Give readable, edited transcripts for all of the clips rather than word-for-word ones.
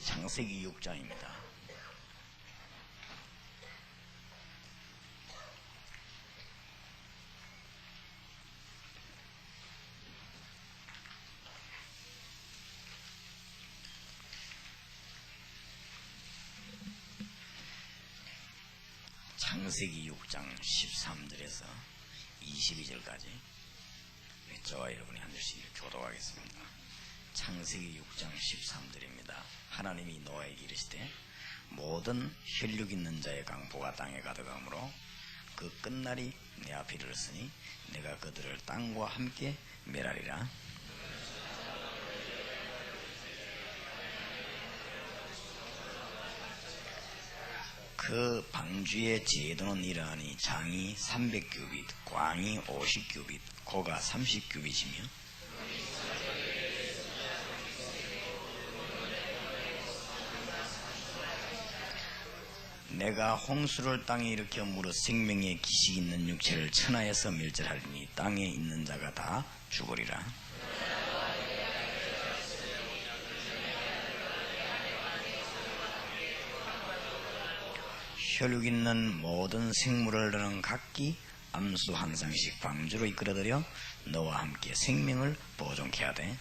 창세기 6장입니다. 창세기 6장 13절에서 22절까지 저와 여러분이 한 절씩 교독하겠습니다. 창세기 6장 13절입니다. 하나님이 노아에게 이르시되 모든 혈육 있는 자의 강포가 땅에 가득하므로 그 끝날이 내 앞에 이르렀으니 내가 그들을 땅과 함께 멸하리라. 그 방주의 제도는 이러하니 장이 300규빗, 광이 50규빗, 고가 30규빗이며 내가 홍수를 땅에 일으켜 무릇 생명의 기식 있는 육체를 천하에서 멸절하리니 땅에 있는 자가 다 죽으리라. 혈육 있는 모든 생물을 너는 각기 암수 한 쌍씩 방주로 이끌어들여 너와 함께 생명을 보존케 하되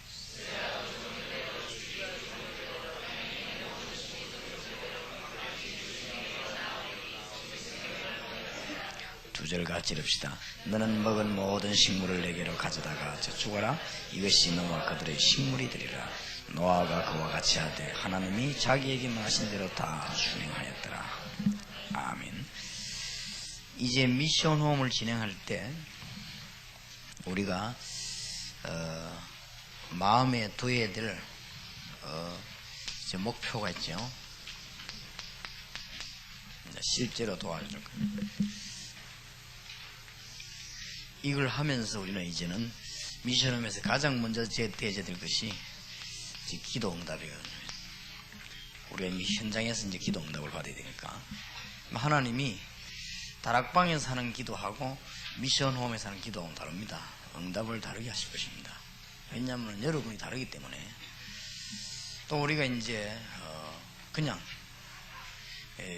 두 절 같이 읽읍시다. 너는 먹은 모든 식물을 내게로 가져다가 저축하라. 이것이 너와 그들의 식물이 되리라. 노아가 그와 같이 하되 하나님이 자기에게 말하신 대로 다 준행하였더라. 아멘. 이제 미션 홈을 진행할 때 우리가 마음에 둬야 될 목표가 있죠. 실제로 도와줄 거예요. 이걸 하면서 우리는 이제는 미션홈에서 가장 먼저 대해야 될 것이 기도 응답이거든요. 우리가 이 현장에서 이제 기도 응답을 받아야 되니까 하나님이 다락방에서 하는 기도하고 미션홈에서 하는 기도하고는 다릅니다. 응답을 다르게 하실 것입니다. 왜냐하면 여러분이 다르기 때문에. 또 우리가 이제 그냥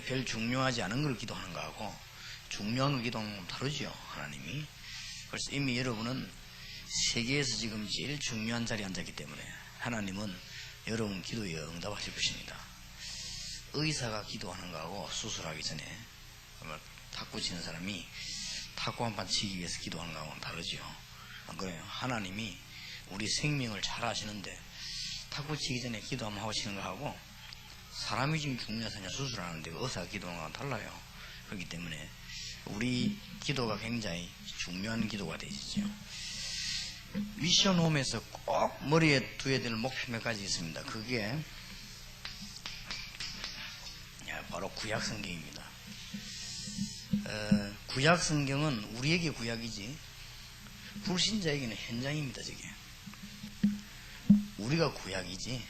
별 중요하지 않은 걸 기도하는 거하고 중요한 걸 기도하는 건 다르죠. 하나님이. 그래서 이미 여러분은 세계에서 지금 제일 중요한 자리에 앉았기 때문에 하나님은 여러분 기도에 응답하실 것입니다. 의사가 기도하는 거하고 수술하기 전에 탁구 치는 사람이 탁구 한 판 치기 위해서 기도하는 거하고는 다르죠. 안 그래요? 하나님이 우리 생명을 잘 아시는데 탁구 치기 전에 기도 한번 하고 치는 거하고 사람이 지금 중요하냐 수술하는데 의사가 기도하는 거랑 달라요. 그렇기 때문에 우리 기도가 굉장히 중요한 기도가 되죠. 미션홈에서 꼭 머리에 두어야 될 목표 몇 가지 있습니다. 그게 바로 구약성경입니다. 구약성경은 우리에게 구약이지 불신자에게는 현장입니다. 저게 우리가 구약이지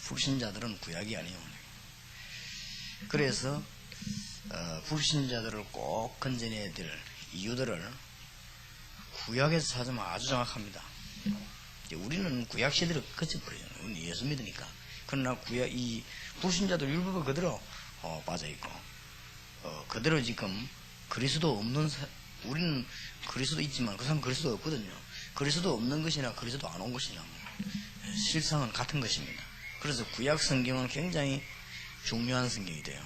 불신자들은 구약이 아니에요. 그래서 불신자들을 꼭 건져내야 될 이유들을 구약에서 찾으면 아주 정확합니다. 우리는 구약 시대를 거쳐버려요. 우리는 예수 믿으니까. 그러나 이 불신자들 율법에 그대로 빠져있고 그대로 지금 그리스도 없는 우리는 그리스도 있지만 그 사람은 그리스도 없거든요. 그리스도 없는 것이나 그리스도 안 온 것이나 실상은 같은 것입니다. 그래서 구약 성경은 굉장히 중요한 성경이 돼요.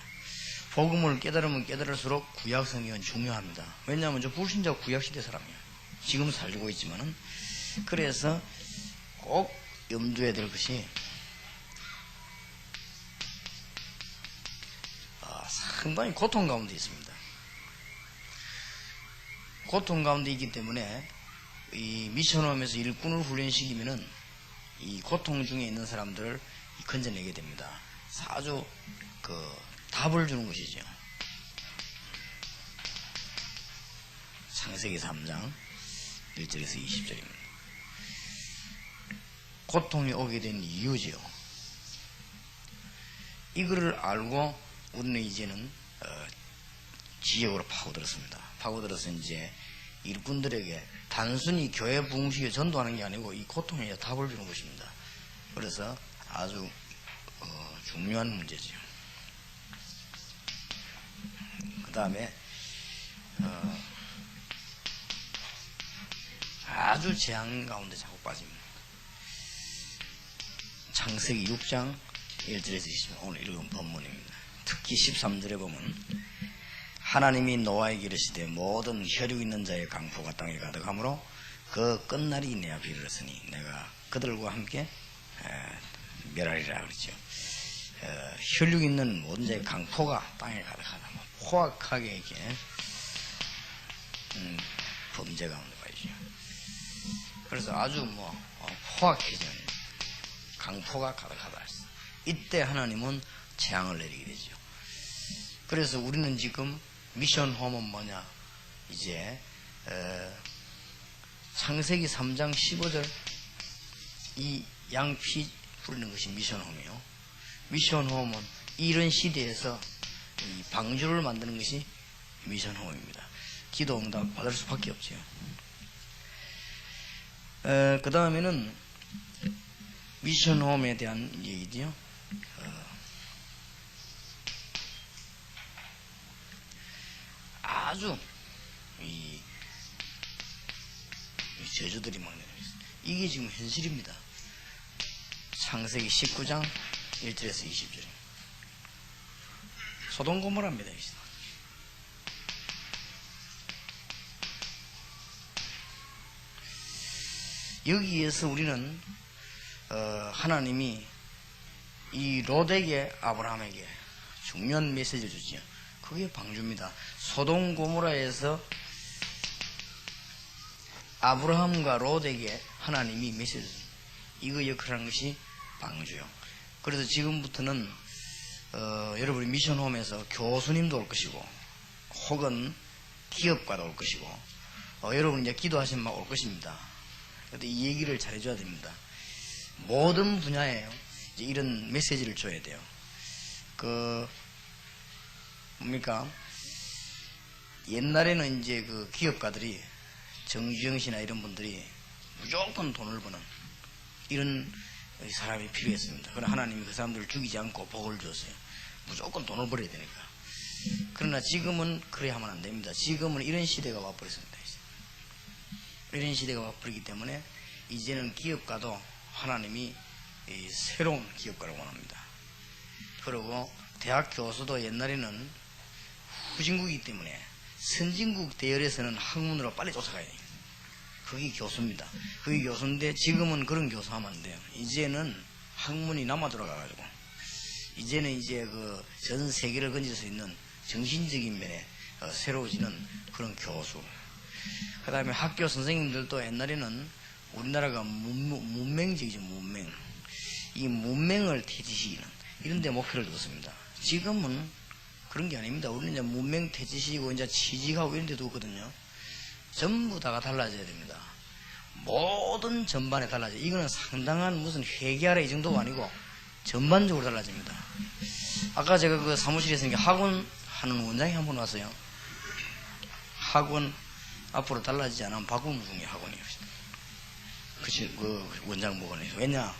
복음을 깨달으면 깨달을수록 구약 성경은 중요합니다. 왜냐하면 저 불신자가 구약 시대 사람이에요. 지금 살고 있지만은. 그래서 꼭 염두에 될 것이 상당히 고통 가운데 있습니다. 고통 가운데 있기 때문에 이 미션홈에서 일꾼을 훈련시키면은 이 고통 중에 있는 사람들을 건져내게 됩니다. 아주 답을 주는 것이죠. 창세기 3장 1절에서 20절입니다. 고통이 오게 된 이유지요. 이거를 알고 우리는 이제는 지역으로 파고들었습니다. 파고들어서 이제 일꾼들에게 단순히 교회 부흥식에 전도하는 게 아니고 이 고통에 답을 주는 것입니다. 그래서 아주 중요한 문제죠. 그 다음에 아주 재앙 가운데 자꾸 빠집니다. 창세기 6장 1절에서 20절 오늘 읽은 본문입니다. 특히 13절에 보면 하나님이 노아에게 이르시되 모든 혈육 있는 자의 강포가 땅에 가득하므로 그 끝날이 내 앞에 이르렀으니 내가 그들과 함께 멸하리라 그랬죠. 혈육 있는 모든 자의 강포가 땅에 가득하다. 포악하게 이렇게 범죄 가운데 빠지죠. 그래서 아주 포악해지는 강포가 가득하다 했어. 이때 하나님은 재앙을 내리게 되죠. 그래서 우리는 지금 미션 홈은 뭐냐? 이제 창세기 3장 15절 이 양피 뿌리는 것이 미션 홈이요. 미션 홈은 이런 시대에서 이 방주를 만드는 것이 미션 홈입니다. 기도 응답 받을 수밖에 없죠. 그 다음에는 미션 홈에 대한 얘기죠. 아주 이 저주들이 많아요. 이게 지금 현실입니다. 창세기 19장 1절에서 20절. 소돔 고모라입니다. 여기에서 우리는 하나님이 이 롯에게 아브라함에게 중요한 메시지를 주죠. 그게 방주입니다. 소돔 고모라에서 아브라함과 롯에게 하나님이 메시지 줍니다. 이거 역할하는 것이 방주요. 그래서 지금부터는 여러분이 미션홈에서 교수님도 올 것이고 혹은 기업가도 올 것이고 여러분 이제 기도하시면 막 올 것입니다. 근데 이 얘기를 잘해줘야 됩니다. 모든 분야에 이제 이런 메시지를 줘야 돼요. 뭡니까? 옛날에는 이제 그 기업가들이 정주영 씨나 이런 분들이 무조건 돈을 버는 이런 사람이 필요했습니다. 그러나 하나님이 그 사람들을 죽이지 않고 복을 주었어요. 무조건 돈을 벌어야 되니까. 그러나 지금은 그래 하면 안 됩니다. 지금은 이런 시대가 와버렸습니다. 이런 시대가 와버리기 때문에 이제는 기업가도 하나님이 새로운 기업가를 원합니다. 그리고 대학 교수도 옛날에는 후진국이기 때문에 선진국 대열에서는 학문으로 빨리 쫓아가야 돼요. 그게 교수입니다. 그게 교수인데 지금은 그런 교수하면 안 돼요. 이제는 학문이 남아 돌아가가지고 이제는 이제 그 전 세계를 건질 수 있는 정신적인 면에 새로워지는 그런 교수. 그 다음에 학교 선생님들도 옛날에는 우리나라가 문맹적이죠. 문맹. 이 문맹을 퇴치시키는 이런 데 목표를 뒀습니다. 지금은 그런 게 아닙니다. 우리는 이제 문맹 퇴치시키고 이제 취직하고 이런 데 두거든요. 전부 다가 달라져야 됩니다. 모든 전반에 달라져요. 이거는 상당한 무슨 회계하라 이 정도가 아니고 전반적으로 달라집니다. 아까 제가 그 사무실에서 학원 하는 원장이 한 분 왔어요. 학원 앞으로 달라지지 않으면 바꾸는 중에 학원이에요. 그치, 그 원장 보건에서. 왜냐?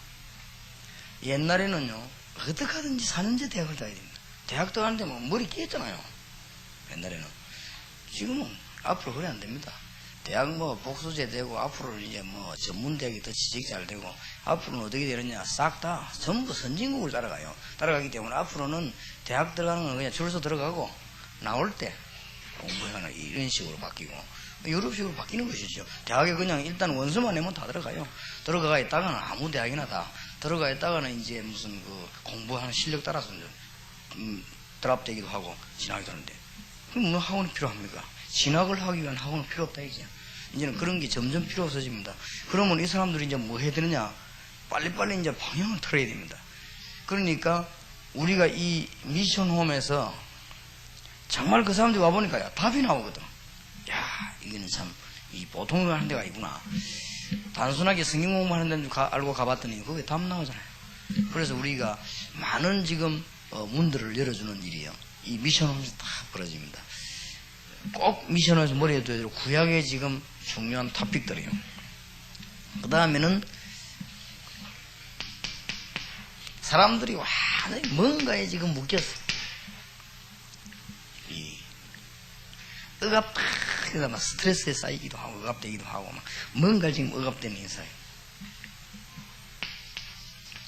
옛날에는요, 어떻게 하든지 4년제 대학을 가야 됩니다. 대학도 가는데 뭐 머리 끼었잖아요. 옛날에는. 지금은 앞으로 그래 안 됩니다. 대학 뭐 복수제 되고 앞으로 이제 뭐 전문대학이 더 취직 잘 되고 앞으로는 어떻게 되느냐 싹 다 전부 선진국을 따라가요. 따라가기 때문에 앞으로는 대학 들어가는 건 그냥 줄서 들어가고 나올 때 공부하는 이런 식으로 바뀌고 유럽식으로 바뀌는 것이죠. 대학에 그냥 일단 원서만 내면 다 들어가요. 들어가 있다가는 아무 대학이나 다 들어가 있다가는 이제 무슨 그 공부하는 실력 따라서 드랍되기도 하고 진학이 되는데 그럼 뭐 학원이 필요합니까? 진학을 하기 위한 학원은 필요 없다 이제. 이제는 그런 게 점점 필요 없어집니다. 그러면 이 사람들이 이제 뭐 해야 되느냐? 빨리빨리 이제 방향을 틀어야 됩니다. 그러니까 우리가 이 미션홈에서 정말 그 사람들이 와보니까요 답이 나오거든. 야, 이거는 참 이 보통 하는 데가 아니구나. 단순하게 성경 공부하는 데는 알고 가봤더니 그게 답 나오잖아요. 그래서 우리가 많은 지금 문들을 열어주는 일이에요. 이 미션홈에서 다 벌어집니다. 꼭 미션에서 머리에 둬야 되고 구약의 지금 중요한 토픽들이에요. 그 다음에는 사람들이 와 완전히 뭔가에 지금 묶였어. 이 억압, 그러니까 막 스트레스에 쌓이기도 하고, 억압되기도 하고, 막 뭔가 지금 억압되는 인사예요.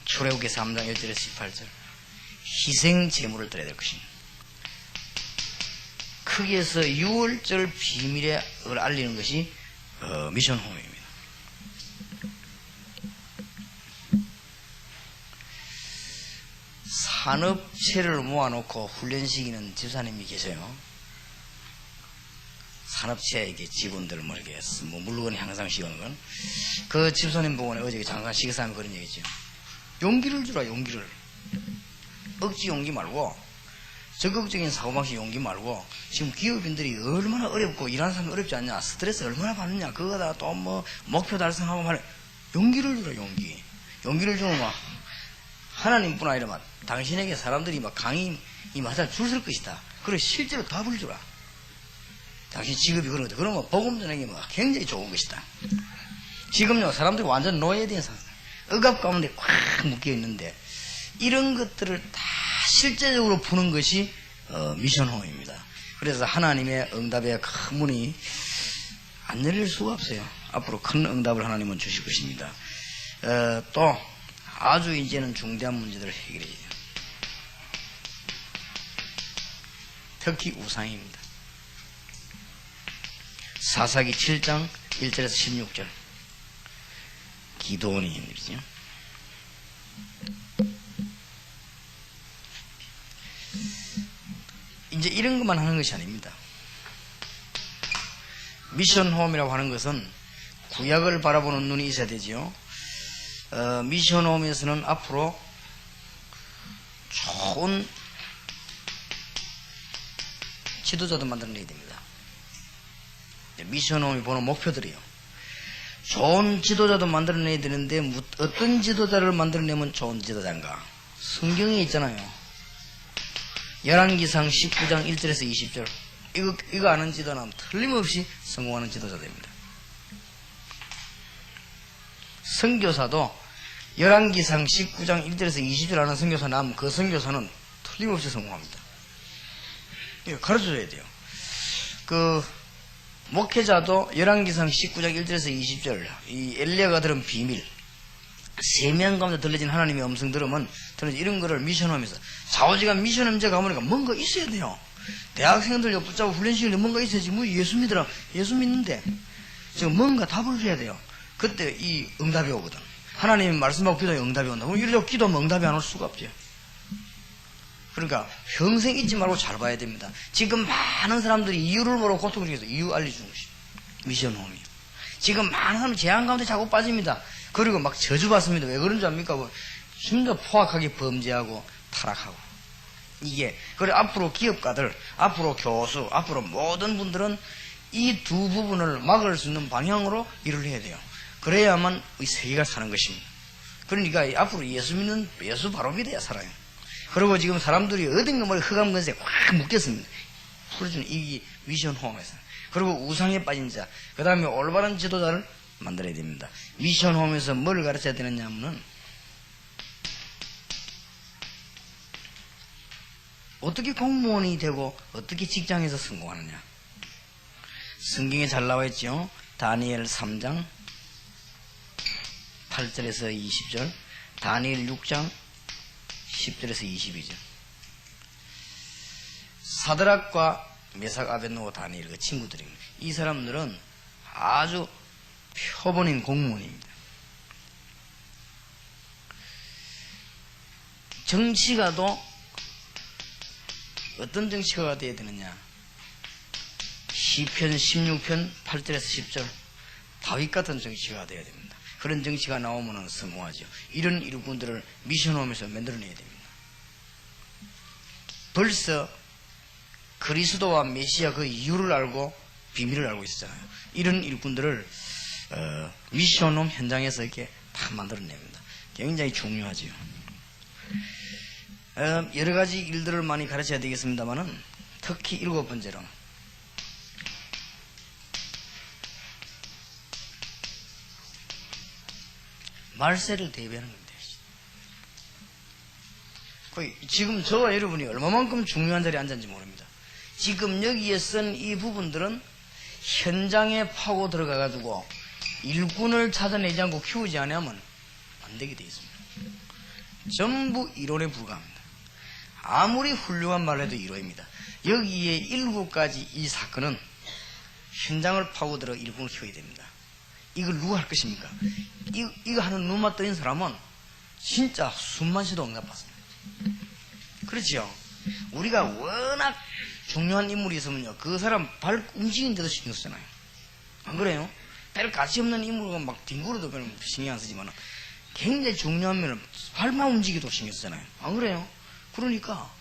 출애굽기 3장 1절에서 18절. 희생 제물을 드려야 될 것입니다. 크기에서 6월절 비밀을 알리는 것이 미션 홈입니다. 산업체를 모아놓고 훈련시키는 집사님이 계세요. 산업체에게 직원들 뭐 이렇게 뭐 물건 향상 시키는 건. 그 집사님 보고 어제 잠깐 식사하면 그런 얘기죠. 용기를 주라, 용기를. 억지 용기 말고, 적극적인 사고방식 용기 말고, 지금 기업인들이 얼마나 어렵고, 일하는 사람이 어렵지 않냐, 스트레스 얼마나 받느냐, 그거다 또 뭐, 목표 달성하고 말해. 용기를 주라, 용기. 용기를 주면 막, 하나님뿐 아니라 막, 당신에게 사람들이 막 강의, 하자 줄 설 것이다. 그래, 실제로 답을 주라. 당신 직업이 그런 거다. 그러면 복음 전하기 뭐 굉장히 좋은 것이다. 지금요, 사람들이 완전 노예된 상황. 억압 가운데 꽉 묶여 있는데, 이런 것들을 다 실제적으로 푸는 것이 미션홈입니다. 그래서 하나님의 응답의 큰 문이 안 열릴 수가 없어요. 앞으로 큰 응답을 하나님은 주실 것입니다. 또 아주 이제는 중대한 문제들을 해결해야 돼요. 특히 우상입니다. 사사기 7장 1절에서 16절. 기도원이 힘들죠. 이제 이런 것만 하는 것이 아닙니다. 미션홈이라고 하는 것은 구약을 바라보는 눈이 있어야 되지요. 미션홈에서는 앞으로 좋은 지도자도 만들어내야 됩니다. 미션홈이 보는 목표들이요. 좋은 지도자도 만들어내야 되는데 어떤 지도자를 만들어내면 좋은 지도자인가? 성경에 있잖아요. 열왕기상 19장 1절에서 20절. 이거 아는 지도는 틀림없이 성공하는 지도자 됩니다. 선교사도 열왕기상 19장 1절에서 20절 아는 선교사 나면 그 선교사는 틀림없이 성공합니다. 이거 가르쳐줘야 돼요. 목회자도 열왕기상 19장 1절에서 20절 이 엘리야가 들은 비밀 3명 가운데 들려진 하나님의 음성 들으면 이런 거를 미션하면서 좌우지간 미션홈제 가보니까 뭔가 있어야 돼요. 대학생들 붙잡고 훈련시키는데 뭔가 있어야지. 뭐 예수 믿으라. 예수 믿는데 지금 뭔가 답을 줘야 돼요. 그때 이 응답이 오거든. 하나님이 말씀하고 기도에 응답이 온다. 그럼 이러려고 기도하면 응답이 안 올 수가 없죠. 그러니까 평생 잊지 말고 잘 봐야 됩니다. 지금 많은 사람들이 이유를 모르고 고통을 중에서 이유 알려주는 것이 미션홈이에요. 지금 많은 사람이 재앙 가운데 자꾸 빠집니다. 그리고 막 저주받습니다. 왜 그런 줄 압니까? 심지어 포악하게 범죄하고 타락하고. 이게 그래 앞으로 기업가들, 앞으로 교수, 앞으로 모든 분들은 이 두 부분을 막을 수 있는 방향으로 일을 해야 돼요. 그래야만 이 세계가 사는 것입니다. 그러니까 앞으로 예수 믿는 예수 바로 믿어야 살아요. 그리고 지금 사람들이 어딘가 머리 흑암 근세에 확 묶였습니다. 풀어주는 이 미션 홈에서. 그리고 우상에 빠진 자, 그 다음에 올바른 지도자를 만들어야 됩니다. 미션 홈에서 뭘 가르쳐야 되느냐 하면은 어떻게 공무원이 되고 어떻게 직장에서 성공하느냐. 성경에 잘 나와 있죠. 다니엘 3장 8절에서 20절, 다니엘 6장 10절에서 22절. 사드락과 메삭 아벳노고 다니엘 그 친구들입니다. 이 사람들은 아주 표본인 공무원입니다. 정치가도 어떤 정치가가 되어야 되느냐. 시편 16편 8절에서 10절 다윗 같은 정치가가 되어야 됩니다. 그런 정치가 나오면 성공하죠. 이런 일꾼들을 미션홈에서 만들어내야 됩니다. 벌써 그리스도와 메시아 그 이유를 알고 비밀을 알고 있었잖아요. 이런 일꾼들을 미션홈 현장에서 이렇게 다 만들어냅니다. 굉장히 중요하지요. 여러 가지 일들을 많이 가르쳐야 되겠습니다만은 특히 7번째로 말세를 대비하는 겁니다. 지금 저와 여러분이 얼마만큼 중요한 자리에 앉았는지 모릅니다. 지금 여기에 쓴 이 부분들은 현장에 파고 들어가가지고 일꾼을 찾아내지 않고 키우지 않으면 안 되게 돼 있습니다. 전부 이론에 불과합니다. 아무리 훌륭한 말을 해도 이론입니다. 여기에 7가지 이 사건은 현장을 파고들어 일꾼을 키워야 됩니다. 이걸 누가 할 것입니까? 이거 하는 눈만 떠인 사람은 진짜 숨만 쉬도 응답받습니다. 그렇죠? 우리가 워낙 중요한 인물이 있으면요, 그 사람 발 움직이는데도 신경 쓰잖아요. 안 그래요? 별 가치 없는 인물과 막 뒹굴어도 별로 신경 안 쓰지만 굉장히 중요한 면은 발만 움직여도 신경 쓰잖아요. 안 그래요? 그러니까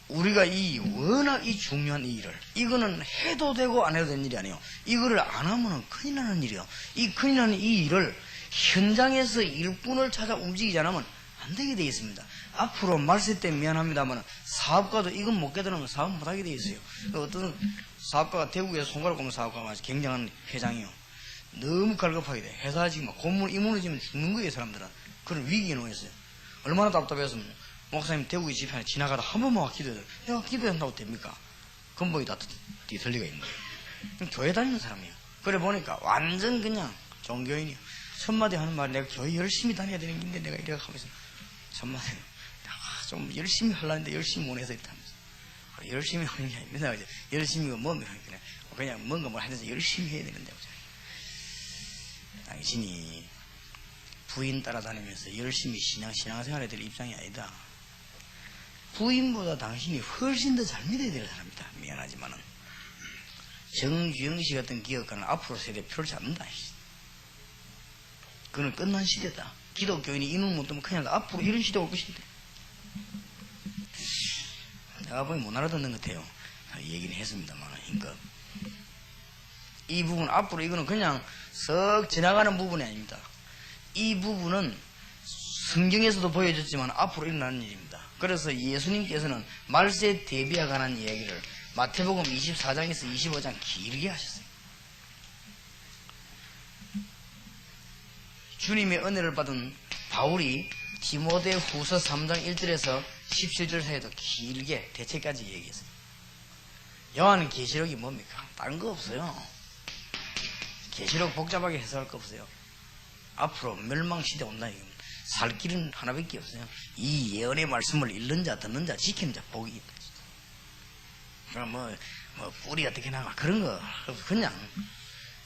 우리가 워낙 이 중요한 이 일을, 이거는 해도 되고 안 해도 되는 일이 아니에요. 이거를 안 하면 큰일 나는 일이에요. 이 큰일 나는 이 일을 현장에서 일꾼을 찾아 움직이지 않으면 안 되게 되어 있습니다. 앞으로 말세 때 미안합니다만 사업가도 이건 못 깨달으면 사업 못하게 되어 있어요. 어떤 사업가가 대구에서 손가락 꼽는 사업가가 아주 굉장한 회장이요. 너무 갈급하게 돼. 회사 지금 건물 이 무너지면 죽는 거예요. 사람들은. 그런 위기에 놓였어요. 얼마나 답답했으면 목사님 대구의 집안에 지나가다 한 번만 와 기도해요. 내가 기도한다고 됩니까? 근본이 다 뒤틀리가 있는 거예요. 교회 다니는 사람이에요. 그래 보니까 완전 그냥 종교인이요. 첫마디 하는 말이 내가 교회 열심히 다녀야 되는 건데 내가 이래 하면서 첫마디 좀 열심히 하려는데 열심히 못해서 있다면서. 열심히 하는 게 아닙니다. 열심히가 뭐면 그냥 뭔가 뭘 하면서 열심히 해야 되는데 당신이 부인 따라다니면서 열심히 신앙생활해야 될 입장이 아니다. 부인보다 당신이 훨씬 더 잘 믿어야 될 사람이다. 미안하지만은 정주영 씨 같은 기업가는 앞으로 세대 펼치 않는다. 그건 끝난 시대다. 기독교인이 이놈 못 뜨면 그냥 앞으로 이런 시대가 올 것인데. 내가 보니 못 알아듣는 것 같아요. 얘기는 했습니다만. 그러니까 이 부분 앞으로 이거는 그냥 썩 지나가는 부분이 아닙니다. 이 부분은 성경에서도 보여줬지만 앞으로 일어나는 일입니다. 그래서 예수님께서는 말세 대비에 관한 이야기를 마태복음 24장에서 25장 길게 하셨어요. 주님의 은혜를 받은 바울이 디모데 후서 3장 1절에서 17절 사이에도 길게 대체까지 얘기했어요. 요한 계시록이 뭡니까? 다른 거 없어요. 계시록 복잡하게 해석할 거 없어요. 앞으로 멸망시대 온다. 살 길은 하나밖에 없어요. 이 예언의 말씀을 읽는 자, 듣는 자, 지키는 자, 복이 있다. 그럼 뭐 뿔이 어떻게 나가 그런 거 그냥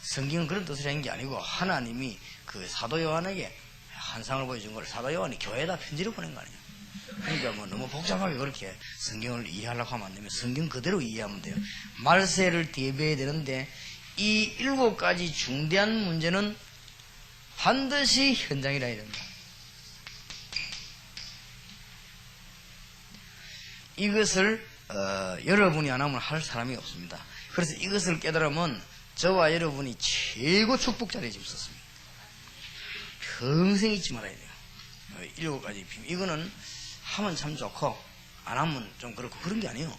성경은 그런 뜻을 한 게 아니고 하나님이 그 사도 요한에게 환상을 보여준 걸 사도 요한이 교회에다 편지를 보낸 거 아니에요. 그러니까 뭐 너무 복잡하게 그렇게 성경을 이해하려고 하면 안 되면 성경 그대로 이해하면 돼요. 말세를 대비해야 되는데 이 7가지 중대한 문제는 반드시 현장이라 해야 됩니다. 이것을 여러분이 안 하면 할 사람이 없습니다. 그래서 이것을 깨달으면 저와 여러분이 최고 축복 자리에 지금 섰습니다. 평생 잊지 말아야 돼요. 7가지 비밀. 이거는 하면 참 좋고 안 하면 좀 그렇고 그런 게 아니에요.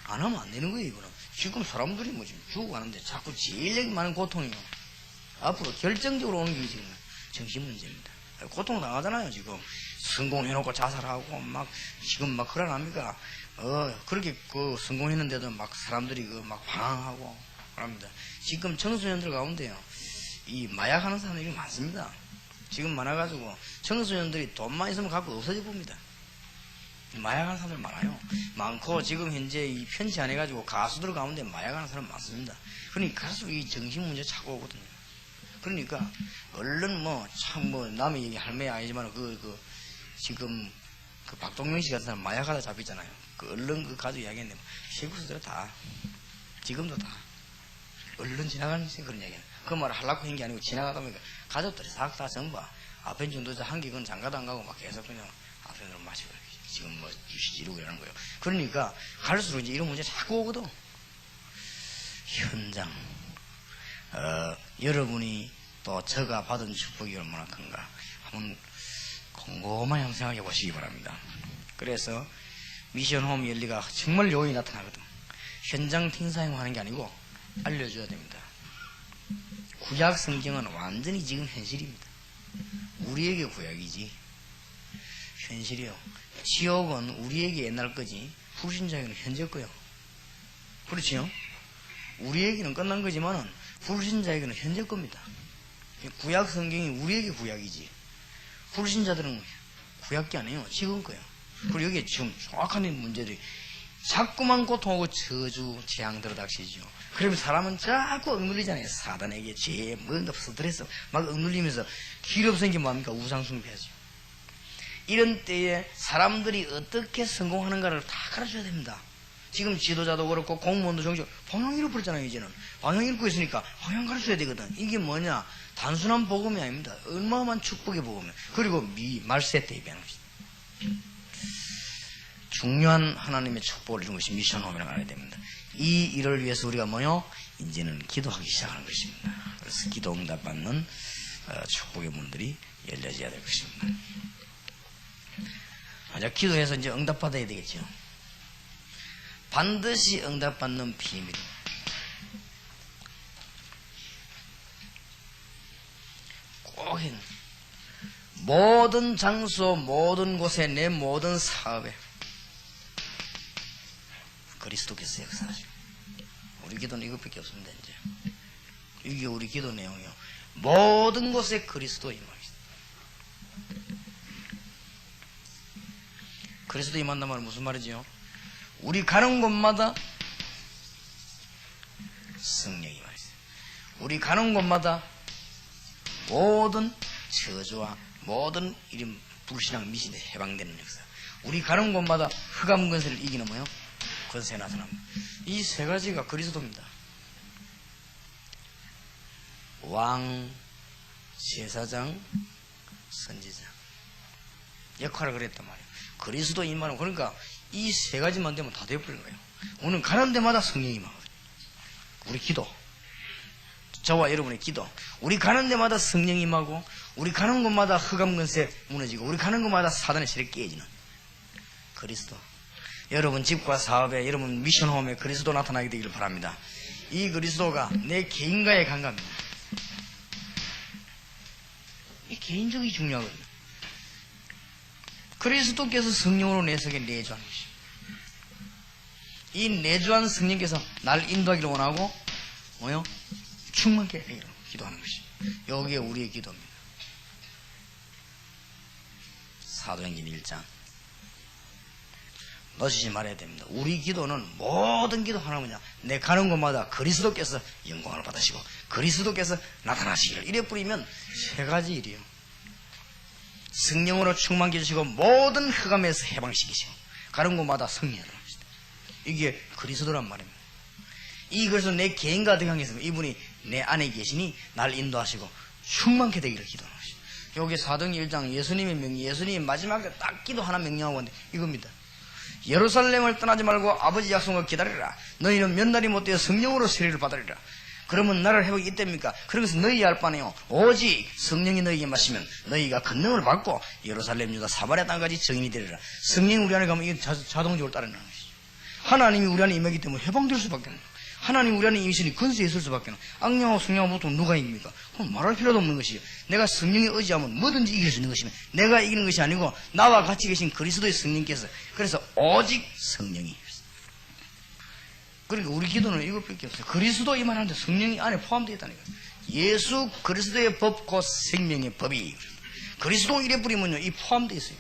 안 하면 안 되는 거예요. 이거는 지금 사람들이 뭐 지금 죽어가는데 자꾸 제일 많은 고통이요. 앞으로 결정적으로 오는 게 지금 정신 문제입니다. 고통 당하잖아요. 지금 성공해놓고 자살하고 막 지금 막 그러랍니까? 그렇게 그 성공했는데도 막 사람들이 그 막 방황하고 그럽니다. 지금 청소년들 가운데요, 이 마약하는 사람들이 많습니다. 지금 많아가지고 청소년들이 돈만 있으면 갖고 없어져 봅니다. 마약하는 사람들 많아요. 많고 지금 현재 이 편치 안 해가지고 가수들 가운데 마약하는 사람 많습니다. 그러니까 가수 이 정신 문제 차고 오거든요. 그러니까 얼른 참 남의 얘기 할 매 아니지만 지금 그 박동영 씨 같은 사람 마약하다 잡혔잖아요. 그 얼른 그 가족 이야기했는데 시구수들 다 지금도 다 얼른 지나가는 그런 이야기는 그 말을 하려고 한 게 아니고 지나가다 보니까 가족들이 싹 다 전부 앞에 정도자 한기건 장가도 안 가고 막 계속 그냥 앞에로 마시고 지금 뭐 주시 지르고 이러는 거예요. 그러니까 갈수록 이제 이런 문제 자꾸 오거든. 현장 여러분이 또 저가 받은 축복이 얼마나 큰가 한번 곰곰하게 한번 생각해 보시기 바랍니다. 그래서 미션홈 열리가 정말 요인이 나타나거든. 현장 팀 사용하는 게 아니고 알려줘야 됩니다. 구약 성경은 완전히 지금 현실입니다. 우리에게 구약이지 현실이요. 지옥은 우리에게 옛날 거지 불신자에게는 현재 거요. 그렇지요? 우리에게는 끝난 거지만은 불신자에게는 현재 겁니다. 구약 성경이 우리에게 구약이지 불신자들은 구약이 아니에요. 지금 거예요. 그리고 여기에 지금 정확한 문제들이 자꾸만 고통하고 저주, 재앙 들어닥치죠. 그러면 사람은 자꾸 억눌리잖아요. 사단에게 죄, 뭔가 스트레스 막 억눌리면서 길 없으니까 게 뭐합니까? 우상숭배하죠. 이런 때에 사람들이 어떻게 성공하는가를 다 가르쳐야 됩니다. 지금 지도자도 그렇고 공무원도 정식 방향 잃어버렸잖아요. 이제는 방향 잃고 있으니까 방향 가르쳐야 되거든. 이게 뭐냐? 단순한 복음이 아닙니다. 얼마만 축복의 복음이에요. 그리고 말세 때 예배하는 것이다. 중요한 하나님의 축복을 준 것이 미션홈이라고 알아야 됩니다. 이 일을 위해서 우리가 뭐요? 이제는 기도하기 시작하는 것입니다. 그래서 기도 응답 받는 축복의 문들이 열려져야 될 것입니다. 자, 기도해서 이제 응답 받아야 되겠죠. 반드시 응답 받는 비밀. 꼭 해야 됩니다. 모든 장소, 모든 곳에, 내 모든 사업에 그리스도께서 역사하시고. 우리 기도는 이것밖에 없습니다. 이제 이게 우리 기도 내용이요. 모든 곳에 그리스도 임하시다. 그리스도 임한단 말은 무슨 말이지요? 우리 가는 곳마다 성령이 임하시다. 우리 가는 곳마다 모든 저주와 모든 이름 불신앙 미신에 해방되는 역사. 우리 가는 곳마다 흑암 권세를 이기는 뭐요? 권세 나타납니다. 이 세 가지가 그리스도입니다. 왕, 제사장, 선지자 역할을 그랬단 말이에요. 그리스도 임하는 그러니까 이 세 가지만 되면 다 되어버린 거예요. 오늘 가는 데마다 성령이 임하거든요. 우리 기도, 저와 여러분의 기도, 우리 가는 데마다 성령이 임하고 우리 가는 곳마다 흑암 권세 무너지고 우리 가는 곳마다 사단의 세력이 깨지는 그리스도. 여러분 집과 사업에, 여러분 미션홈에 그리스도 나타나게 되기를 바랍니다. 이 그리스도가 내 개인과의 관계입니다. 이 개인적이 중요하거든요. 그리스도께서 성령으로 내 속에 내주하는 것입니다. 이 내주한 성령께서 나를 인도하기를 원하고 뭐요? 충만케 하기를 기도하는 것입니다. 여기에 우리의 기도입니다. 사도행전 1장 놓치지 말아야 됩니다. 우리 기도는 모든 기도 하나 뭐냐? 내 가는 곳마다 그리스도께서 영광을 받으시고 그리스도께서 나타나시기를 이래 뿌리면 세 가지 일이요. 성령으로 충만케 해주시고 모든 흑암에서 해방시키시고 가는 곳마다 승리하는 것이다. 이게 그리스도란 말입니다. 이것을 내 개인과 대항해서 이분이 내 안에 계시니 나를 인도하시고 충만케 되기를 기도하는 것이다. 여기 사도행전 1장 예수님의 명령, 예수님이 마지막에 딱 기도 하나 명령하고 있는데 이겁니다. 예루살렘을 떠나지 말고 아버지 약속을 기다리라. 너희는 몇 날이 못되어 성령으로 세례를 받으리라. 그러면 나를 회복이 있답니까? 그러면서 너희 알 바네요. 오직 성령이 너희에게 마시면 너희가 권능을 받고 예루살렘 유다 사마리아 땅까지 증인이 되리라. 성령이 우리 안에 가면 이게 자동적으로 따르는 것이죠. 하나님이 우리 안에 임하기 때문에 해방될 수밖에 없는 거예요. 하나님 우리 안에 임신이 권세에 있을 수밖에 없는 거예요. 악령하고 성령하고 보통 누가 이깁니까? 그럼 말할 필요도 없는 것이요. 내가 성령에 의지하면 뭐든지 이길 수 있는 것이면 내가 이기는 것이 아니고 나와 같이 계신 그리스도의 성령께서 그래서 오직 성령이 그러니까 우리 기도는 이것밖에 없어요. 그리스도 임하는데 성령이 안에 포함되어 있다니까. 예수 그리스도의 법 곧 생명의 법이 그리스도 이래 뿌리면요 이 포함되어 있어요.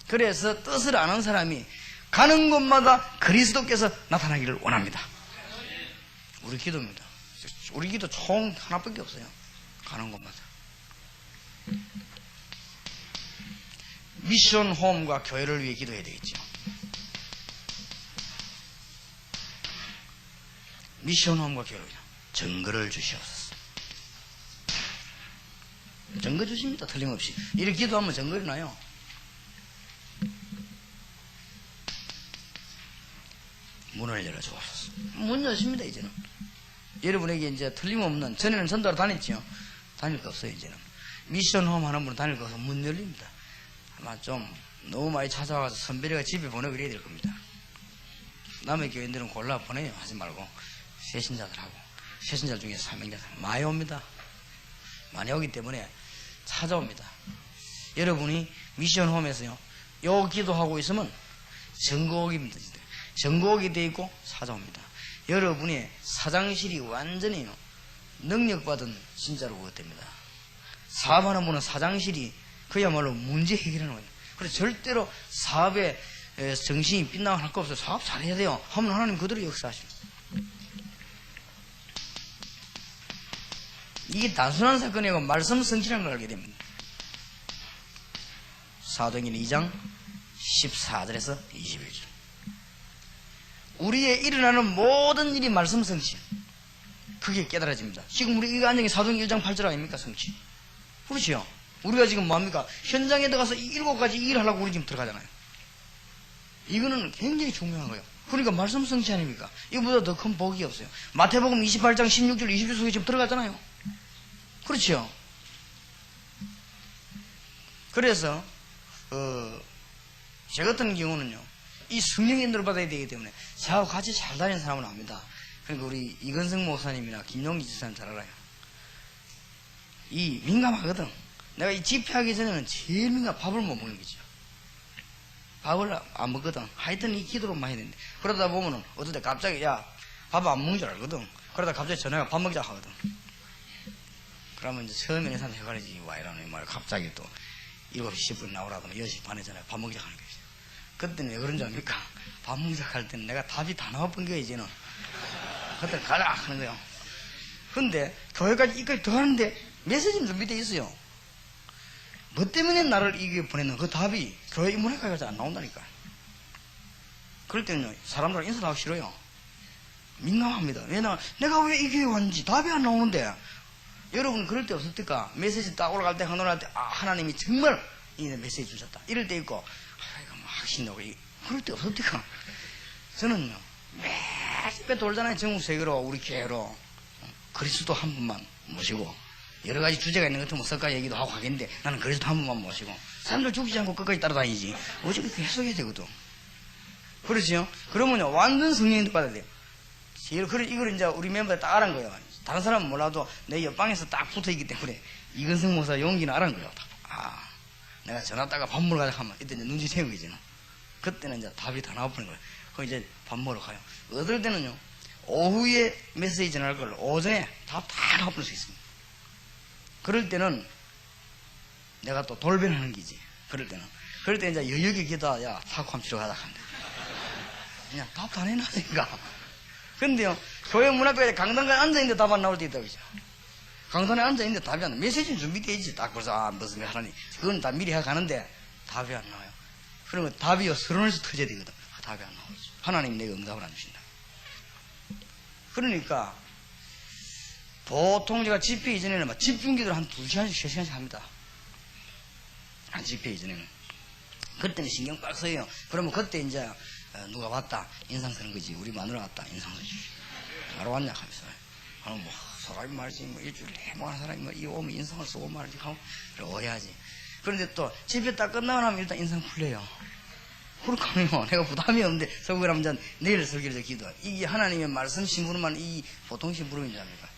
그래서 뜻을 아는 사람이 가는 곳마다 그리스도께서 나타나기를 원합니다. 우리 기도입니다. 우리 기도 총 하나밖에 없어요. 가는 곳마다. 미션 홈과 교회를 위해 기도해야 되겠죠. 미션 홈과 교회를 위해 증거를 주시옵소서. 증거 주십니다. 틀림없이. 이렇게 기도하면 증거를 나요. 문을 열어주옵소서. 문 여십니다. 이제는. 여러분에게 이제 틀림없는, 전에는 전도하러 다녔죠. 다닐 거 없어요. 이제는. 미션홈 하는 분은 다닐 거 없어서 문 열립니다. 아마 좀 너무 많이 찾아와서 선배가 집에 보내고 이래야 될 겁니다. 남의 교인들은 골라 보내요. 하지 말고 새신자들하고 새신자 중에 사명자들 많이 옵니다. 많이 오기 때문에 찾아옵니다. 여러분이 미션홈에서요, 요 기도하고 있으면 정곡입니다. 정곡이 되어 있고 사자입니다. 여러분의 사장실이 완전히요, 능력받은 진짜로 그것 됩니다. 사업하는 분은 사장실이 그야말로 문제 해결하는 거예요. 그래서 절대로 사업에 정신이 빗나갈 거 없어요. 사업 잘해야 돼요. 하면 하나님 그대로 역사하십니다. 이게 단순한 사건이 아니고 말씀 성취라는 걸 알게 됩니다. 사도행전 2장 14절에서 21절. 우리의 일어나는 모든 일이 말씀 성취. 그게 깨달아집니다. 지금 우리 이거 안정이 사도행전 1장 8절 아닙니까? 성취. 그렇죠? 우리가 지금 뭐합니까? 현장에 들어가서 7가지 일을 하려고 우리 지금 들어가잖아요. 이거는 굉장히 중요한 거예요. 그러니까 말씀 성취 아닙니까? 이거보다 더 큰 복이 없어요. 마태복음 28장 16절 20절 속에 지금 들어갔잖아요. 그렇죠? 그래서 제 같은 경우는요, 이 성령의 인도를 받아야 되기 때문에 저하고 같이 잘 다니는 사람은 압니다. 그러니까 우리 이건성 목사님이나 김용기 지사님 잘 알아요. 이 민감하거든. 내가 이 집회하기 전에는 제일 밥을 못 먹는 거죠. 밥을 안 먹거든. 하여튼 이 기도로만 해야 되는데, 그러다 보면은 어떨 때 갑자기 야 밥 안 먹는 줄 알거든. 그러다 갑자기 전화가 밥 먹자 하거든. 그러면 이제 처음에는 사람 헷갈리지. 와 이러는 말 갑자기 또 7시 10분 나오라더니 10시 반에 전화가 밥 먹자 하는 거죠. 그때는 왜 그런 줄 압니까? 밥 먹자 할 때는 내가 답이 다 나와본 거야 이제는. 그때 가자 하는 거예요. 근데 교회까지 이까지 더 하는데 메시지는 준비되어 있어요. 뭐 때문에 나를 이게 보냈는 그 답이 교회 인문학과에 가서 안 나온다니까. 그럴 때는요, 사람들 인사도 하기 싫어요. 민감합니다. 왜냐면 내가 왜 이 교회 왔는지 답이 안 나오는데. 여러분 그럴 때 없을 때까 메시지 딱 올라갈 때 하노할 때 하나님이 정말 이 메시지 주셨다 이럴 때 있고 이거 막 신나고 그럴 때 없을 때까 저는요 매일 돌잖아요. 전국 세계로 우리 교회로 그리스도 한 분만 모시고 여러 가지 주제가 있는 것 같으면 석가 얘기도 하고 하겠는데 나는 그리스도 한 분만 모시고 사람들 죽이지 않고 끝까지 따라다니지 어차피 계속 해야 되거든. 그렇지요? 그러면요 완전 성령님도 받아야 돼요. 이걸 이제 우리 멤버들 딱 알은 거예요. 다른 사람은 몰라도 내 옆방에서 딱 붙어있기 때문에 이건성 목사 용기는 알은 거예요. 내가 전화 따가 밥 먹으러 가자 하면 이때 이제 눈치 채우고 계잖아. 그때는 이제 답이 다 나와버린 거예요. 그럼 이제 밥 먹으러 가요. 어떨 때는요 오후에 메시지 전화할 걸 오전에 답 다 나와버릴 수 있습니다. 그럴 때는 내가 또 돌변하는 기지. 그럴 때 이제 여유있게 기도하 야 사고함 치러 가자 한다. 그냥 답 다 내놔니까. 근데요 교회 문 앞에 강단가에 앉아있는데 답 안 나올 때 있다고 그죠. 강단에 앉아있는데 답이 안 나와. 메시지는 준비되어 있지. 딱 벌써 무슨 하라니 그건 다 미리 해가는데 답이 안 나와요. 그러면 답이요 서론에서 터져야 되거든. 답이 안 나오죠. 하나님이 내가 응답을 안 주신다. 그러니까 보통 제가 집회 이전에는 막 집중기도를 한 2시간씩 3시간씩 합니다. 한 집회 이전에는. 그때는 신경 빡 써요. 그러면 그때 이제 누가 왔다 인상 쓰는 거지. 우리 마누라 왔다 인상 쓰지. 바로 왔냐 하면서 뭐 사람이 말이지 뭐 일주일에 해먹는 사람이 뭐 이 오면 인상을 쓰고 말이지 하고 오해하지. 그런데 또 집회 딱 끝나고 나면 일단 인상 풀려요. 그렇거든요. 내가 부담이 없는데 설교를 하면 내일 설교를 기도. 이게 하나님의 말씀 심부름만 이 보통 심부름인 줄 압니까?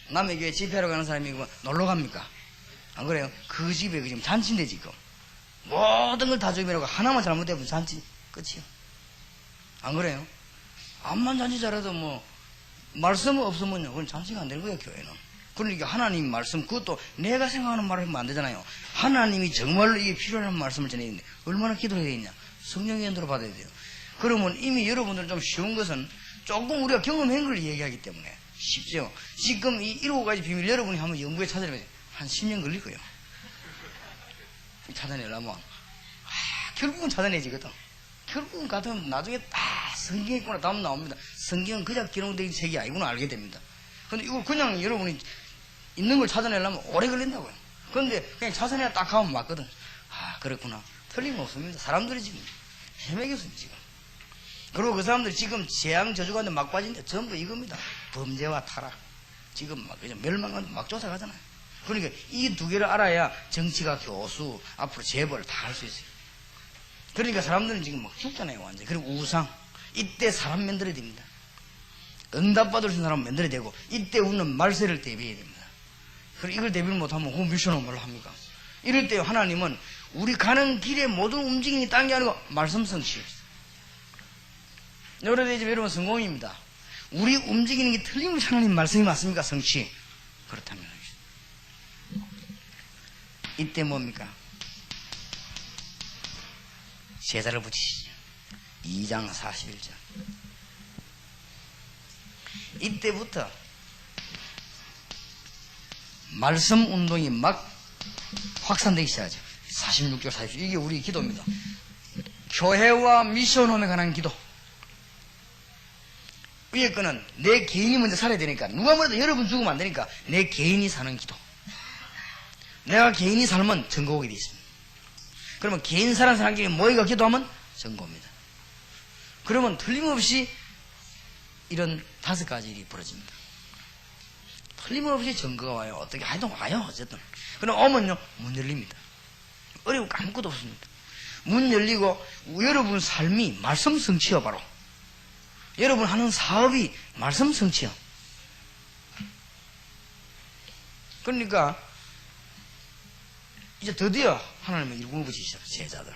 남의 교회 집회하러 가는 사람이 놀러 갑니까? 안 그래요? 그 집에 지금 잔치인데 지금 모든 걸 다 준비하고 하나만 잘못되면 잔치 끝이요. 안 그래요? 암만 잔치 잘해도 뭐 말씀 없으면요 그건 잔치가 안 되는 거예요. 교회는. 그러니까 하나님 말씀 그것도 내가 생각하는 말을 하면 안 되잖아요. 하나님이 정말로 이게 필요한 말씀을 전해야 되는데 얼마나 기도해야 되겠냐. 성령의 인도를 받아야 돼요. 그러면 이미 여러분들 좀 쉬운 것은 조금 우리가 경험한 걸 얘기하기 때문에 쉽죠. 지금 이 7가지 비밀 여러분이 한번 연구에 찾아내면 한 10년 걸릴 거예요. 찾아내려면 결국은 찾아내지거든. 결국은 같으면 나중에 딱 성경에 있구나 답 나옵니다. 성경은 그냥 기록된 책이 아니구나 알게 됩니다. 근데 이걸 그냥 여러분이 있는 걸 찾아내려면 오래 걸린다고요. 근데 그냥 찾아내야 딱 하면 맞거든. 그렇구나. 틀림없습니다. 사람들이 지금 헤매겼습니다. 지금. 그리고 그 사람들이 지금 재앙 저주가는데 막 빠진데 전부 이겁니다. 범죄와 타락. 지금 막 그냥 멸망하는데 막 쫓아가잖아요. 그러니까 이 2개를 알아야 정치가 교수 앞으로 재벌 다 할 수 있어요. 그러니까 사람들은 지금 막 죽잖아요 완전히. 그리고 우상. 이때 사람 만들어야 됩니다. 응답받을 수 있는 사람 만들어야 되고 이때 우리는 말세를 대비해야 됩니다. 그리고 이걸 대비를 못하면 그 미션은 뭘로 합니까? 이럴 때 하나님은 우리 가는 길의 모든 움직임이 딴 게 아니고 말씀 성취. 여러분, 여러분 성공입니다. 우리 움직이는 게 틀림없이 하나님 말씀이 맞습니까? 성취. 그렇다면 이때 뭡니까? 제사를 붙이시죠. 2장 41절. 이때부터 말씀 운동이 막 확산되기 시작하죠. 46절, 47절. 이게 우리 기도입니다. 교회와 미션홈에 관한 기도. 위에 거는 내 개인이 먼저 살아야 되니까, 누가 뭐래도 여러분 죽으면 안 되니까 내 개인이 사는 기도. 내가 개인이 살면 증거하게 되어 있습니다. 그러면 개인 사는 사람끼리 모이가 기도하면 증거입니다. 그러면 틀림없이 이런 5가지 일이 벌어집니다. 틀림없이 증거가 와요. 어떻게 하여튼 와요. 어쨌든. 그럼 오면요, 문 열립니다. 어려울 거 아무것도 없습니다. 문 열리고 여러분 삶이 말씀 성취여. 바로 여러분 하는 사업이 말씀 성취여. 그러니까 이제 드디어 하나님의 일꾼을 붙이시죠. 제자들.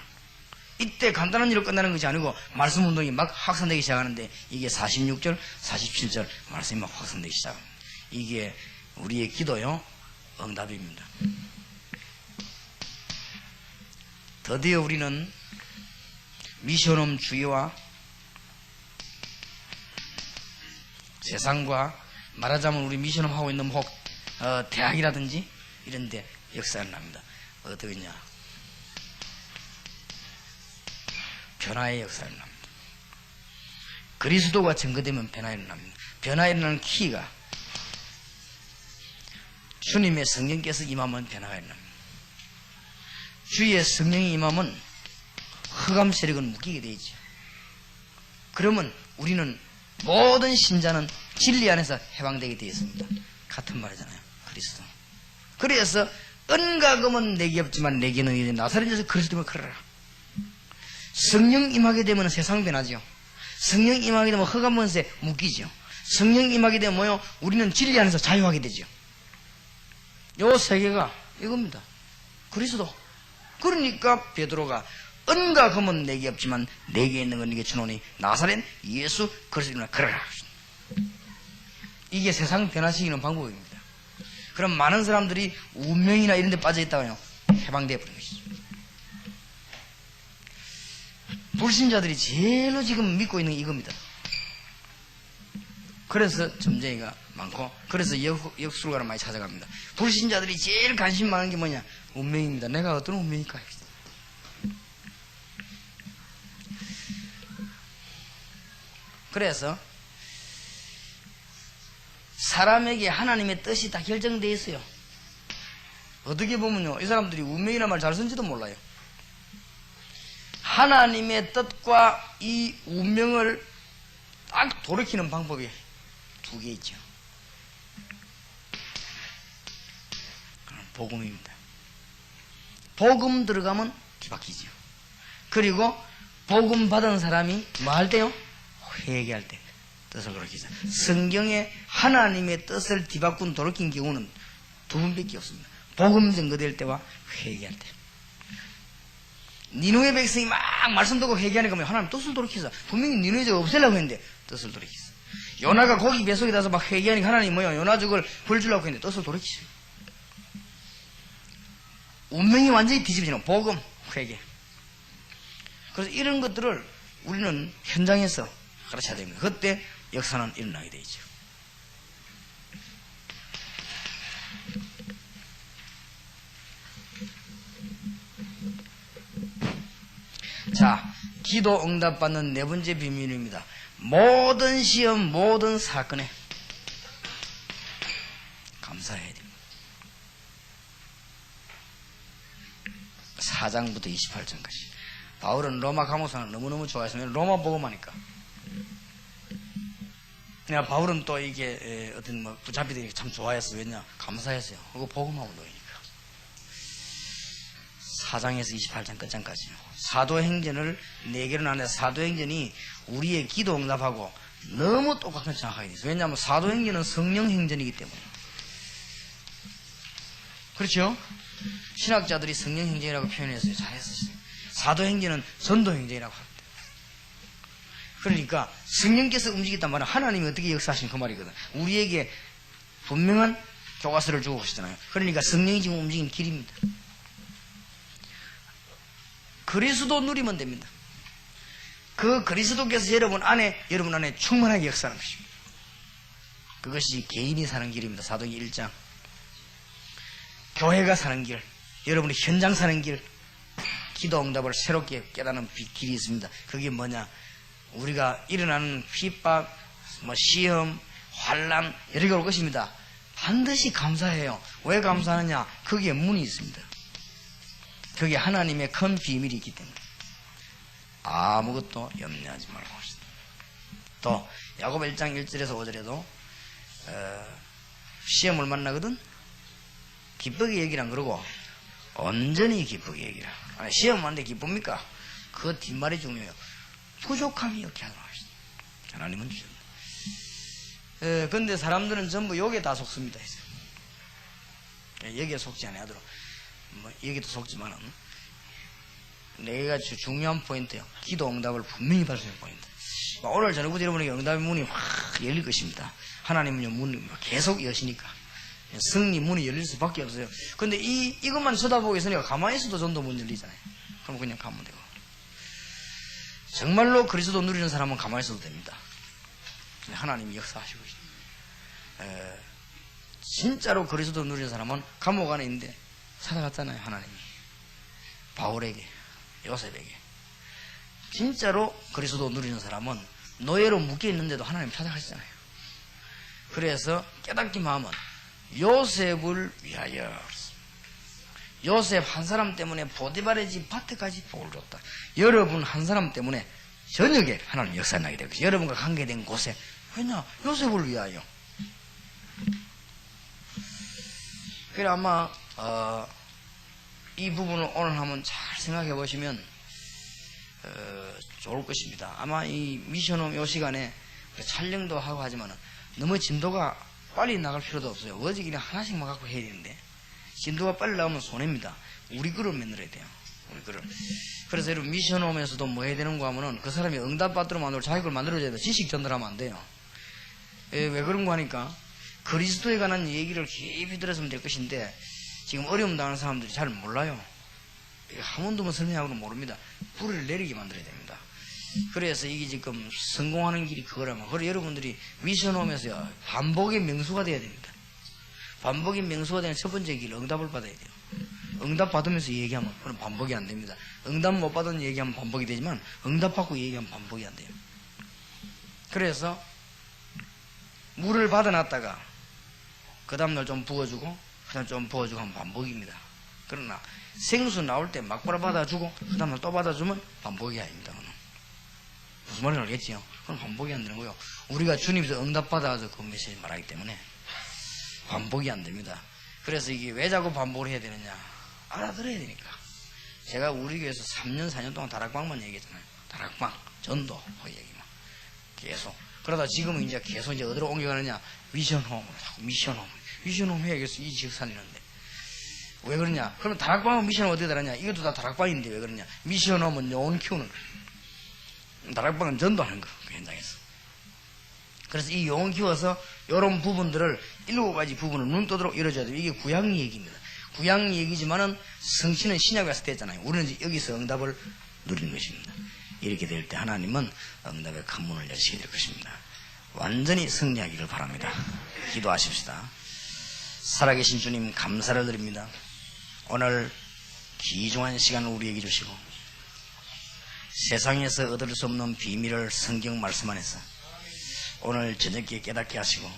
이때 간단한 일로 끝나는 것이 아니고 말씀 운동이 막 확산되기 시작하는데, 이게 46절, 47절 말씀이 막 확산되기 시작합니다. 이게 우리의 기도요, 응답입니다. 드디어 우리는 미션홈 주의와 세상과, 말하자면 우리 미션홈 하고 있는 대학이라든지 이런 데 역사를 납니다. 어떠겠냐? 변화의 역사를 납니다. 그리스도가 증거되면 변화가 일어납니다. 변화가 일어나는 키가 주님의 성령께서 임하면 변화가 일어납니다. 주의 성령이 임하면 흑암 세력은 묶이게 되죠. 그러면 우리는 모든 신자는 진리 안에서 해방되게 되어 있습니다. 같은 말이잖아요. 그리스도. 그래서 은가금은 내게 없지만 내게는 이제 나사렛에서 그리스도를 걸어라. 성령 임하게 되면 세상 변하죠. 성령 임하게 되면 흑암 권세 묶이죠. 성령 임하게 되면 뭐요? 우리는 진리 안에서 자유하게 되죠. 요 세 개가 이겁니다. 그리스도. 그러니까 베드로가 은가금은 내게 없지만 내게 있는 건 네게 주노니 나사렛 예수 그리스도를 걸어라. 이게 세상 변화시키는 방법입니다. 그럼 많은 사람들이 운명이나 이런 데 빠져 있다가요, 해방되어 버린 것이죠. 불신자들이 제일로 지금 믿고 있는 게 이겁니다. 그래서 점쟁이가 많고, 그래서 역술가를 많이 찾아갑니다. 불신자들이 제일 관심 많은 게 뭐냐? 운명입니다. 내가 어떤 운명일까? 그래서 사람에게 하나님의 뜻이 다 결정되어 있어요. 어떻게 보면요, 이 사람들이 운명이라는 말 잘 쓴지도 몰라요. 하나님의 뜻과 이 운명을 딱 돌이키는 방법이 2개 있죠. 복음입니다. 복음 들어가면 뒤바뀌죠. 그리고 복음 받은 사람이 뭐 할 때요? 회개할 때 뜻을 돌이키죠. 성경에 하나님의 뜻을 뒤바꾼 돌이킨 경우는 2번밖에 없습니다. 복음 증거될 때와 회개할 때. 니누의 백성이 막 말씀 듣고 회개하니까 하나님 뜻을 돌이키자. 분명히 니누의 죄가 없애려고 했는데 뜻을 돌이키자. 요나가 고기 뱃속에 가서 막 회개하니까 하나님 뭐요? 요나죽을 벌 주려고 했는데 뜻을 돌이키자. 운명이 완전히 뒤집어지는 복음, 회개. 그래서 이런 것들을 우리는 현장에서 가르쳐야 됩니다. 그때 역사는 일어나게 되죠. 자, 기도 응답받는 4번째 비밀입니다. 모든 시험, 모든 사건에 감사해야 됩니다. 4장부터 28장까지. 바울은 로마 감옥사를 너무너무 좋아했습니다. 로마 복음하니까. 그냥 바울은 또 이게 어떤 뭐 붙잡히들이 참 좋아했어. 왜냐? 감사했어요. 그거 복음하고 놓이니까. 4장에서 28장 끝장까지요. 사도행전을 4개로 나눠서 사도행전이 우리의 기도 응답하고 너무 똑같은 정확하게 있어요. 왜냐하면 사도행전은 성령 행전이기 때문에. 그렇죠? 신학자들이 성령행전이라고 표현했어요. 잘했어요. 사도행전은 전도행전이라고 합니다. 그러니까 성령께서 움직였단 말은 하나님이 어떻게 역사하신 그 말이거든. 우리에게 분명한 교과서를 주고 계시잖아요. 그러니까 성령이 지금 움직이는 길입니다. 그리스도 누리면 됩니다. 그 그리스도께서 여러분 안에 충만하게 역사하는 것입니다. 그것이 개인이 사는 길입니다. 사도행전 1장. 교회가 사는 길, 여러분이 현장 사는 길, 기도 응답을 새롭게 깨닫는 길이 있습니다. 그게 뭐냐? 우리가 일어나는 핍박, 시험, 환난 여러 개 올 것입니다. 반드시 감사해요. 왜 감사하느냐? 거기에 문이 있습니다. 그게 하나님의 큰 비밀이 있기 때문에 아무것도 염려하지 말고 합시다. 또 야고보 1장 1절에서 5절에도 시험을 만나거든 기쁘게 얘기란 그러고 온전히 기쁘게 얘기라. 시험 만데 기쁩니까? 그 뒷말이 중요해요. 부족함이 없게 하도록 합시다. 하나님은 주셨네. 근데 사람들은 전부 여기에 다 속습니다. 여기에 속지 않아도록 여기도 속지만은 내가 중요한 포인트예요. 기도 응답을 분명히 받을 수 있는 포인트. 오늘 저녁부터 여러분에게 응답의 문이 확 열릴 것입니다. 하나님은요 문이 계속 여시니까 승리 문이 열릴 수밖에 없어요. 근데 이것만 쳐다보고 있으니까 가만히 있어도 전도 문 열리잖아요. 그럼 그냥 가면 되고. 정말로 그리스도 누리는 사람은 가만히 있어도 됩니다. 하나님이 역사하시고 계십니다. 진짜로 그리스도 누리는 사람은 감옥 안에 있는데 찾아갔잖아요. 하나님이 바울에게, 요셉에게. 진짜로 그리스도 누리는 사람은 노예로 묶여 있는데도 하나님 찾아가시잖아요. 그래서 깨닫기만 하면 요셉을 위하여, 요셉 한 사람 때문에 보디발의 집 밭에까지 복을 줬다. 여러분 한 사람 때문에 저녁에 하나님 역사 나게 될 것이죠. 여러분과 관계된 곳에. 왜냐? 요셉을 위하여. 그래 아마 이 부분을 오늘 한번 잘 생각해 보시면 좋을 것입니다. 아마 이 미션홈 요 시간에 촬영도 하고 하지만 너무 진도가 빨리 나갈 필요도 없어요. 어제 그냥 하나씩만 갖고 해야 되는데 진도가 빨리 나오면 손해입니다. 우리 글을 만들어야 돼요. 우리 글을. 그래서 여러분 미션홈에서도 뭐 해야 되는가 하면은 그 사람이 응답받도록 만들고 자기 걸 만들어줘야 돼요. 지식 전달하면 안 돼요. 왜 그런가 하니까 그리스도에 관한 얘기를 깊이 들었으면 될 것인데 지금 어려움 당하는 사람들이 잘 몰라요. 한 번도만 설명하고는 모릅니다. 불을 내리게 만들어야 됩니다. 그래서 이게 지금 성공하는 길이 그거라면, 그리고 여러분들이 미션홈에서요 반복의 명수가 돼야 됩니다. 반복의 명수가 되는 첫 번째 길, 응답을 받아야 돼요. 응답 받으면서 얘기하면 그건 반복이 안 됩니다. 응답 못 받은 얘기하면 반복이 되지만 응답 받고 얘기하면 반복이 안 돼요. 그래서 물을 받아놨다가 그 다음날 좀 부어주고 그 다음 좀 부어주고 하면 반복입니다. 그러나 생수 나올 때 막바로 받아주고 그 다음날 또 받아주면 반복이 아닙니다. 무슨 말인지 알겠지요? 그건 반복이 안 되는 거예요. 우리가 주님께서 응답 받아서 그 메시지 말하기 때문에 반복이 안 됩니다. 그래서 이게 왜 자꾸 반복을 해야 되느냐? 알아들어야 되니까. 제가 우리 교회에서 3년 4년 동안 다락방만 얘기했잖아요. 다락방, 전도, 그 얘기만 계속. 그러다 지금은 이제 계속 이제 어디로 옮겨가느냐? 미션홈으로 자꾸 미션홈 해야겠어. 이 지역 살리는데. 왜 그러냐? 그럼 다락방은 미션홈 어디에 달았냐? 이것도 다 다락방인데 왜 그러냐? 미션홈은 영혼 키우는 거. 다락방은 전도하는 거. 그 현장에서. 그래서 이 영혼 키워서 이런 부분들을 7가지 부분을 눈 떠도록 이루어져야 돼요. 이게 구약 얘기입니다. 구약 얘기지만은 성취는 신약에 왔을 때 했잖아요. 우리는 여기서 응답을 누리는 것입니다. 이렇게 될 때 하나님은 응답의 큰 문을 여시게 될 것입니다. 완전히 승리하기를 바랍니다. 기도하십시다. 살아계신 주님 감사를 드립니다. 오늘 귀중한 시간을 우리에게 주시고 세상에서 얻을 수 없는 비밀을 성경 말씀 안에서 오늘 저녁에 깨닫게 하시고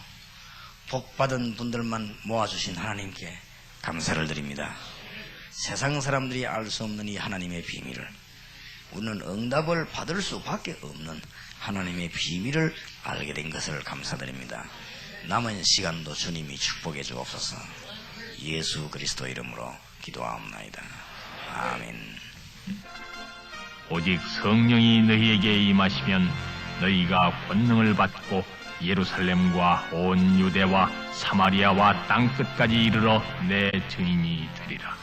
복받은 분들만 모아주신 하나님께 감사를 드립니다. 세상 사람들이 알 수 없는 이 하나님의 비밀을, 우리는 응답을 받을 수밖에 없는 하나님의 비밀을 알게 된 것을 감사드립니다. 남은 시간도 주님이 축복해 주옵소서. 예수 그리스도 이름으로 기도하옵나이다. 아멘. 오직 성령이 너희에게 임하시면 너희가 권능을 받고 예루살렘과 온 유대와 사마리아와 땅끝까지 이르러 내 증인이 되리라.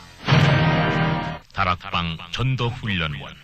다락방 전도훈련원